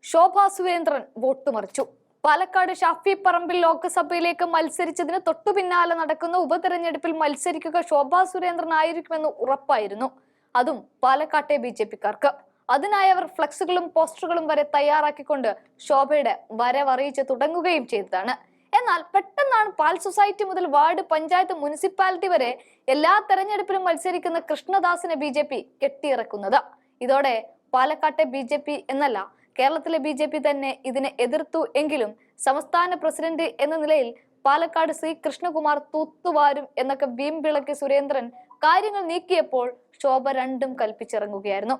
Shobha Surendran vote മറിച്ചു. പാലക്കാട് ഷാഫി പറമ്പിൽ ലോക്സഭയിലേക്ക് മത്സരിച്ചതിന് തൊട്ടു പിന്നാലെ നടക്കുന്ന ഉപതെരഞ്ഞെടുപ്പിൽ മത്സരിക്കുക ശോഭാ സുരേന്ദ്രൻ ആയിരിക്കുമെന്ന് ഉറപ്പായിരുന്നു. അതും പാലക്കാട്ടെ BJP-ക്കാർക്ക്. അതിനായി അവർ ഫ്ലക്സുകളും പോസ്റ്ററുകളും വരെ തയ്യാറാക്കിക്കൊണ്ട് ശോഭയുടെ വരവറിയിച്ച് തുടങ്ങുകയും ചെയ്തതാണ്. എന്നാൽ പെട്ടെന്നാണ് പാൽ സൊസൈറ്റി മുതൽ വാർഡ്, പഞ്ചായത്ത്, മുനിസിപ്പാലിറ്റി വരെ എല്ലാ തെരഞ്ഞെടുപ്പിലും മത്സരിക്കുന്ന കൃഷ്ണദാസിനെ BJP കെട്ടിയിറക്കുന്നത്. ഇതോടെ പാലക്കാട്ടെ BJP എന്നല്ല, കേരളത്തിലെ BJP തന്നെ ഇതിനെ എതിർത്തു. എങ്കിലും സംസ്ഥാന പ്രസിഡന്റ് എന്ന നിലയിൽ പാലക്കാട് ശ്രീ കൃഷ്ണകുമാർ തൂത്തുവാരും എന്നൊക്കെ വീമ്പിളക്കി സുരേന്ദ്രൻ കാര്യങ്ങൾ നീക്കിയപ്പോൾ ശോഭ രണ്ടും കൽപ്പിച്ചിറങ്ങുകയായിരുന്നു.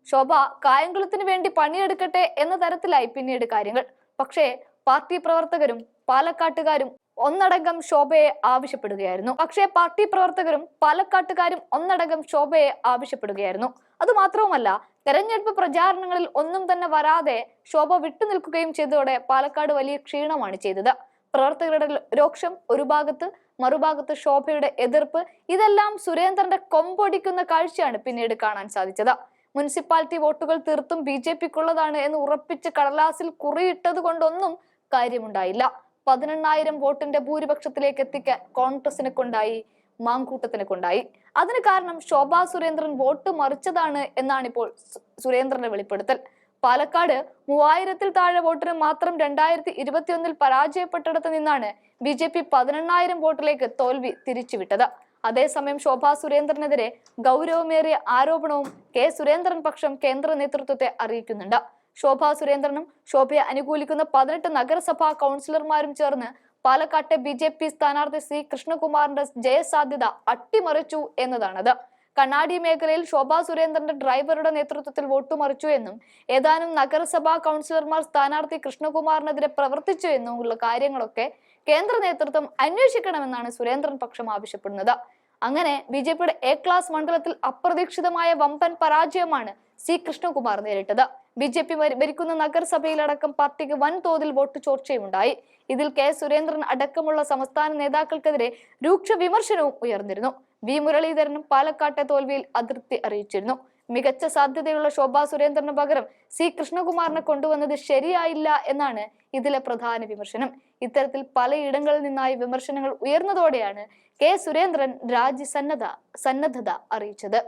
ശോഭ കായംകുളത്തിന് വേണ്ടി പണിയെടുക്കട്ടെ എന്ന തരത്തിലായി പിന്നീട് കാര്യങ്ങൾ. പക്ഷേ പാർട്ടി പ്രവർത്തകരും പാലക്കാട്ടുകാരും ഒന്നടങ്കം ശോഭയെ ആവശ്യപ്പെടുകയായിരുന്നു. അതുമാത്രവുമല്ല, തെരഞ്ഞെടുപ്പ് പ്രചാരണങ്ങളിൽ ഒന്നും തന്നെ വരാതെ ശോഭ വിട്ടുനിൽക്കുകയും ചെയ്തതോടെ പാലക്കാട് വലിയ ക്ഷീണമാണ് ചെയ്തത്. പ്രവർത്തകരുടെ രോക്ഷം ഒരു ഭാഗത്ത്, മറുഭാഗത്ത് ശോഭയുടെ എതിർപ്പ്, ഇതെല്ലാം സുരേന്ദ്രന്റെ കൊമ്പൊടിക്കുന്ന കാഴ്ചയാണ് പിന്നീട് കാണാൻ സാധിച്ചത്. മുനിസിപ്പാലിറ്റി വോട്ടുകൾ തീർത്തും BJP-ക്കുള്ളതാണ് എന്ന് ഉറപ്പിച്ച് കടലാസിൽ കുറിയിട്ടത് കൊണ്ടൊന്നും കാര്യമുണ്ടായില്ല. 18,000 വോട്ടിന്റെ ഭൂരിപക്ഷത്തിലേക്ക് എത്തിക്കാൻ കോൺഗ്രസിനെ കൊണ്ടായി, മാങ്കൂട്ടത്തിനെ കൊണ്ടായി. അതിന് കാരണം ശോഭാ സുരേന്ദ്രൻ വോട്ട് മറിച്ചതാണ് എന്നാണ് ഇപ്പോൾ സുരേന്ദ്രന്റെ വെളിപ്പെടുത്തൽ. പാലക്കാട് 3000-ൽ താഴെ വോട്ടിന് മാത്രം 2021-ൽ പരാജയപ്പെട്ടിടത്ത് നിന്നാണ് BJP 18,000 വോട്ടിലേക്ക് തോൽവി തിരിച്ചുവിട്ടത്. അതേസമയം ശോഭാ സുരേന്ദ്രനെതിരെ ഗൗരവമേറിയ ആരോപണവും കെ സുരേന്ദ്രൻ പക്ഷം കേന്ദ്ര നേതൃത്വത്തെ അറിയിക്കുന്നുണ്ട്. ശോഭാ സുരേന്ദ്രനും ശോഭയെ അനുകൂലിക്കുന്ന 18 നഗരസഭാ കൗൺസിലർമാരും ചേർന്ന് പാലക്കാട്ടെ BJP സ്ഥാനാർത്ഥി ശ്രീ കൃഷ്ണകുമാറിന്റെ ജയസാധ്യത അട്ടിമറിച്ചു എന്നതാണത്. കണ്ണാടി മേഖലയിൽ ശോഭാ സുരേന്ദ്രന്റെ ഡ്രൈവറുടെ നേതൃത്വത്തിൽ വോട്ട് മറിച്ചു എന്നും ഏതാനും നഗരസഭാ കൗൺസിലർമാർ സ്ഥാനാർത്ഥി കൃഷ്ണകുമാറിനെതിരെ പ്രവർത്തിച്ചു എന്നുമുള്ള കാര്യങ്ങളൊക്കെ കേന്ദ്ര നേതൃത്വം അന്വേഷിക്കണമെന്നാണ് സുരേന്ദ്രൻ പക്ഷം ആവശ്യപ്പെടുന്നത്. അങ്ങനെ BJP-യുടെ A ക്ലാസ് മണ്ഡലത്തിൽ അപ്രതീക്ഷിതമായ വമ്പൻ പരാജയമാണ് സി കൃഷ്ണകുമാർ നേരിട്ടത്. BJP ഭരിക്കുന്ന നഗരസഭയിലടക്കം പാർട്ടിക്ക് വൻതോതിൽ വോട്ട് ചോർച്ചയുണ്ടായി. ഇതിൽ കെ സുരേന്ദ്രൻ അടക്കമുള്ള സംസ്ഥാന നേതാക്കൾക്കെതിരെ രൂക്ഷ വിമർശനവും ഉയർന്നിരുന്നു. വി മുരളീധരനും പാലക്കാട്ടെ തോൽവിയിൽ അതൃപ്തി അറിയിച്ചിരുന്നു. മികച്ച സാധ്യതയുള്ള ശോഭാ സുരേന്ദ്രന് പകരം സി കൃഷ്ണകുമാറിനെ കൊണ്ടുവന്നത് ശരിയായില്ല എന്നാണ് ഇതിലെ പ്രധാന വിമർശനം. ഇത്തരത്തിൽ പലയിടങ്ങളിൽ നിന്നായി വിമർശനങ്ങൾ ഉയർന്നതോടെയാണ് കെ സുരേന്ദ്രൻ സന്നദ്ധത അറിയിച്ചത്.